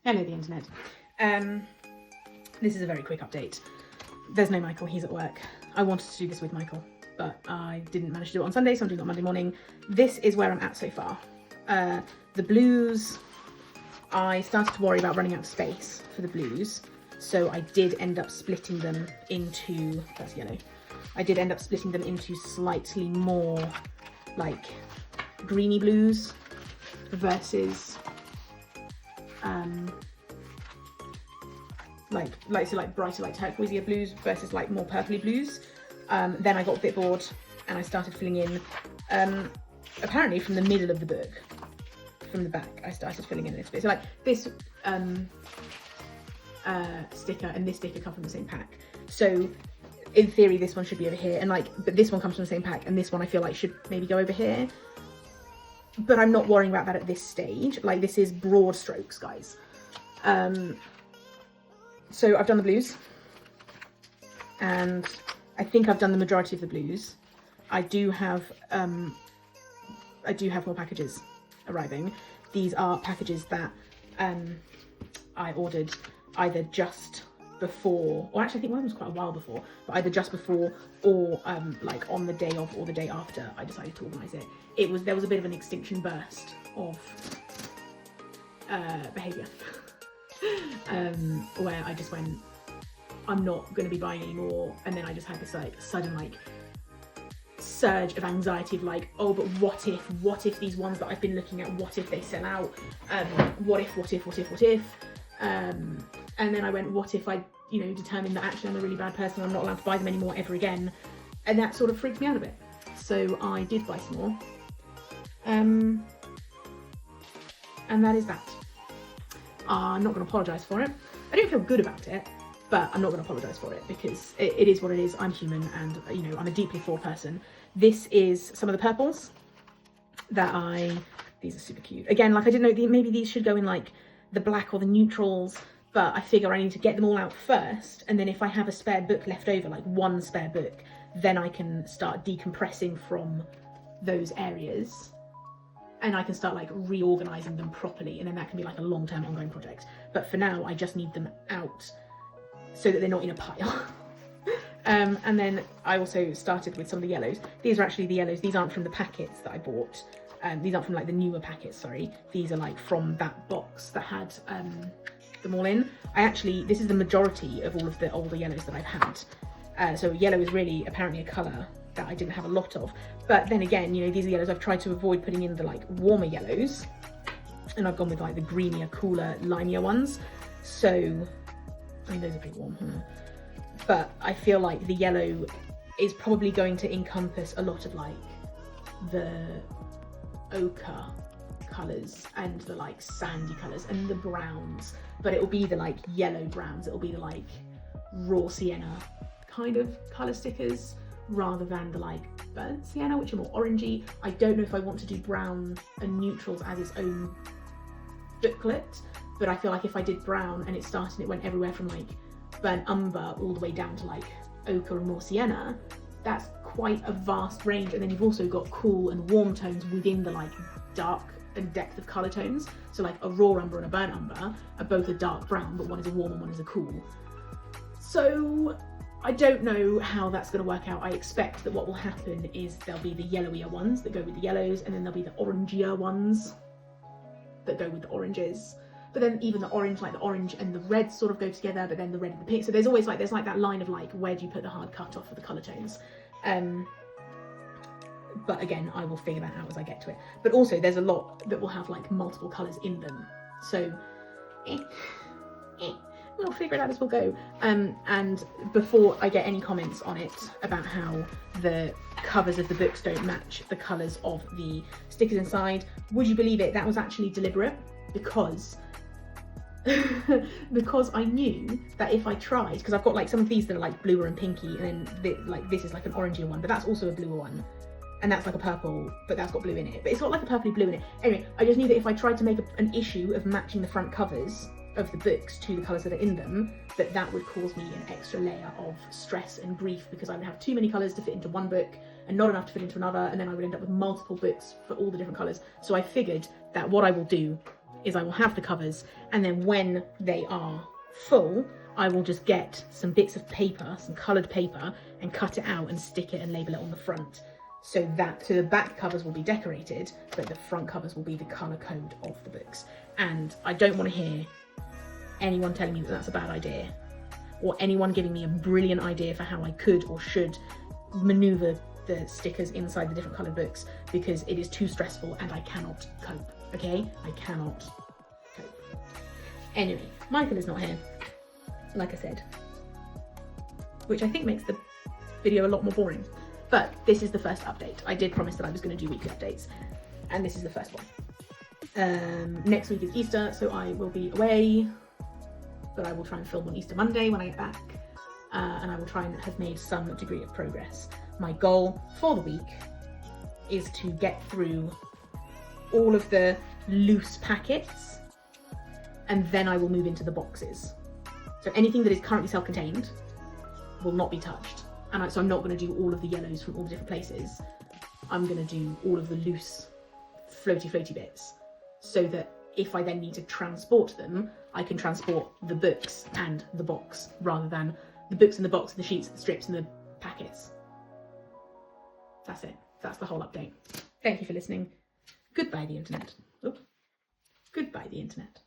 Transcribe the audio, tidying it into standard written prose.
Hello, the internet. This is a very quick update. There's no Michael, he's at work. I wanted to do this with Michael, but I didn't manage to do it on Sunday, so I'm doing it on Monday morning. This is where I'm at so far. The blues, I started to worry about running out of space for the blues, so I did end up splitting them into, that's yellow, I did end up splitting them into slightly more like greeny blues versus like brighter, like turquoisey blues versus like more purpley blues. Then I got a bit bored and I started filling in, apparently from the middle of the book, from the back, I started filling in a little bit. So like this sticker and this sticker come from the same pack. So in theory, this one should be over here, and like, but this one comes from the same pack, and this one I feel like should maybe go over here. But I'm not worrying about that at this stage. Like, this is broad strokes, guys. So I've done the blues, and I think I've done the majority of the blues. I do have more packages arriving. These are packages that I ordered either just before, or actually I think one was quite a while before, but either just before or like on the day of or the day after I decided to organise it. There was a bit of an extinction burst of behaviour where I just went, I'm not going to be buying anymore, and then I just had this like sudden like surge of anxiety of like, oh, but what if these ones that I've been looking at, what if they sell out, what if, and then I went, what if I, determined that actually I'm a really bad person, I'm not allowed to buy them anymore ever again, and that sort of freaked me out a bit. So I did buy some more, and that is that. I'm not going to apologise for it. I don't feel good about it, but I'm not going to apologise for it because it is what it is. I'm human, and I'm a deeply flawed person. This is some of the purples that these are super cute. Again, like I didn't know, maybe these should go in like the black or the neutrals, but I figure I need to get them all out first, and then if I have a spare book left over, like one spare book, then I can start decompressing from those areas, and I can start like reorganising them properly, and then that can be like a long-term ongoing project. But for now, I just need them out so that they're not in a pile. And then I also started with some of the yellows. These are actually the yellows. These aren't from the packets that I bought. These aren't from like the newer packets, sorry. These are like from that box that had them all in. This is the majority of all of the older yellows that I've had. So yellow is really apparently a colour that I didn't have a lot of. But then again, these are yellows I've tried to avoid putting in the like warmer yellows. And I've gone with like the greenier, cooler, limier ones. So, I mean, those are pretty warm. But I feel like the yellow is probably going to encompass a lot of like the ochre colours and the like sandy colours and the browns, but it will be the like yellow browns, it will be the like raw sienna kind of colour stickers rather than the like burnt sienna, which are more orangey. I don't know if I want to do brown and neutrals as its own booklet, but I feel like if I did brown and it went everywhere from like burnt umber all the way down to like ochre and more sienna, that's quite a vast range. And then you've also got cool and warm tones within the like dark and depth of colour tones. So like a raw umber and a burnt umber are both a dark brown, but one is a warm and one is a cool. So I don't know how that's going to work out. I expect that what will happen is there'll be the yellowier ones that go with the yellows, and then there'll be the orangier ones that go with the oranges. But then even the orange, like the orange and the red sort of go together, but then the red and the pink. So there's always like, there's like that line of like, where do you put the hard cut off for the colour tones? But again, I will figure that out as I get to it. But also there's a lot that will have like multiple colours in them. So we'll figure it out as we'll go. And before I get any comments on it about how the covers of the books don't match the colours of the stickers inside, would you believe it? That was actually deliberate, because I knew that if I tried, because I've got like some of these that are like bluer and pinky, and then like this is like an orangier one, but that's also a bluer one, and that's like a purple, but that's got blue in it, but it's got like a purpley blue in it. Anyway, I just knew that if I tried to make an issue of matching the front covers of the books to the colours that are in them, that would cause me an extra layer of stress and grief, because I would have too many colours to fit into one book and not enough to fit into another, and then I would end up with multiple books for all the different colours. So I figured that what I will do is I will have the covers, and then when they are full, I will just get some bits of paper, some coloured paper, and cut it out and stick it and label it on the front. So the back covers will be decorated, but the front covers will be the colour code of the books. And I don't want to hear anyone telling me that that's a bad idea, or anyone giving me a brilliant idea for how I could or should manoeuvre the stickers inside the different coloured books, because it is too stressful and I cannot cope, okay? I cannot cope. Anyway, Michael is not here, like I said, which I think makes the video a lot more boring. But this is the first update. I did promise that I was going to do weekly updates, and this is the first one. Next week is Easter, so I will be away, but I will try and film on Easter Monday when I get back, and I will try and have made some degree of progress. My goal for the week is to get through all of the loose packets, and then I will move into the boxes. So anything that is currently self-contained will not be touched. And so I'm not going to do all of the yellows from all the different places. I'm going to do all of the loose floaty bits, so that if I then need to transport them, I can transport the books and the box, rather than the books and the box, the sheets, the strips and the packets. That's it. That's the whole update. Thank you for listening. Goodbye, the internet. Goodbye, the internet.